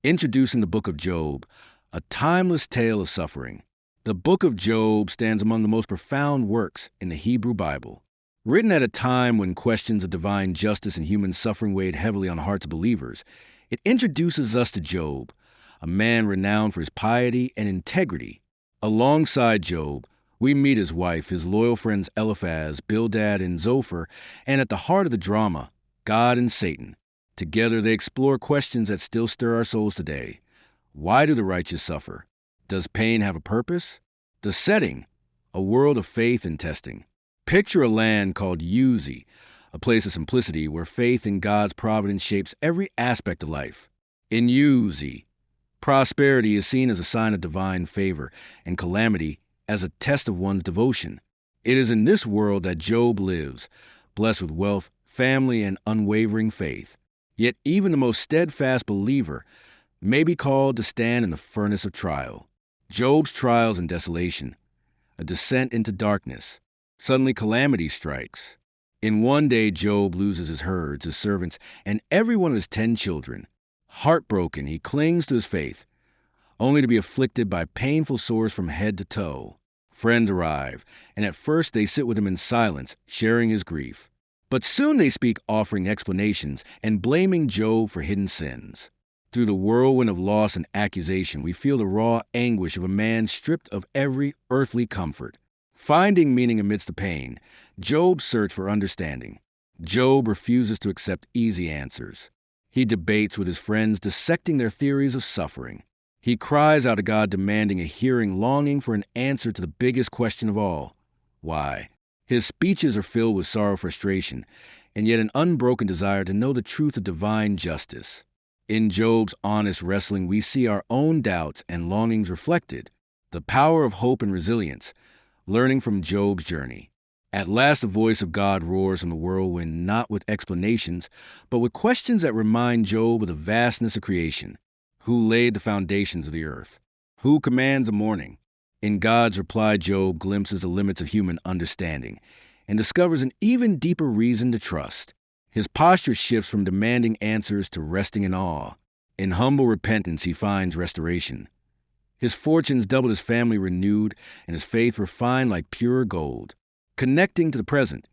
Introducing the Book of Job, a timeless tale of suffering. The Book of Job stands among the most profound works in the Hebrew Bible. Written at a time when questions of divine justice and human suffering weighed heavily on the hearts of believers, it introduces us to Job, a man renowned for his piety and integrity. Alongside Job, we meet his wife, his loyal friends Eliphaz, Bildad, and Zophar, and at the heart of the drama, God and Satan. Together they explore questions that still stir our souls today. Why do the righteous suffer? Does pain have a purpose? The setting, a world of faith and testing. Picture a land called Uzi, a place of simplicity where faith in God's providence shapes every aspect of life. In Uzi, prosperity is seen as a sign of divine favor, and calamity as a test of one's devotion. It is in this world that Job lives, blessed with wealth, family, and unwavering faith. Yet even the most steadfast believer may be called to stand in the furnace of trial. Job's trials and desolation, a descent into darkness. Suddenly calamity strikes. In one day Job loses his herds, his servants, and every one of his 10 children. Heartbroken, he clings to his faith, only to be afflicted by painful sores from head to toe. Friends arrive, and at first they sit with him in silence, sharing his grief. But soon they speak, offering explanations and blaming Job for hidden sins. Through the whirlwind of loss and accusation, we feel the raw anguish of a man stripped of every earthly comfort. Finding meaning amidst the pain, Job searches for understanding. Job refuses to accept easy answers. He debates with his friends, dissecting their theories of suffering. He cries out to God, demanding a hearing, longing for an answer to the biggest question of all: why? His speeches are filled with sorrow, frustration, and yet an unbroken desire to know the truth of divine justice. In Job's honest wrestling, we see our own doubts and longings reflected, the power of hope and resilience, learning from Job's journey. At last the voice of God roars from the whirlwind, not with explanations, but with questions that remind Job of the vastness of creation. Who laid the foundations of the earth? Who commands the morning? In God's reply, Job glimpses the limits of human understanding and discovers an even deeper reason to trust. His posture shifts from demanding answers to resting in awe. In humble repentance, he finds restoration. His fortunes doubled, his family renewed, and his faith refined like pure gold. Connecting to the present,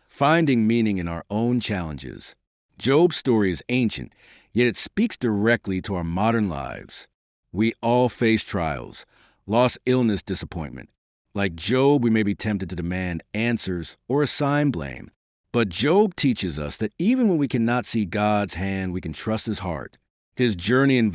finding meaning in our own challenges. Job's story is ancient, yet it speaks directly to our modern lives. We all face trials, loss, illness, disappointment. Like Job, we may be tempted to demand answers or assign blame. But Job teaches us that even when we cannot see God's hand, we can trust his heart. His journey involves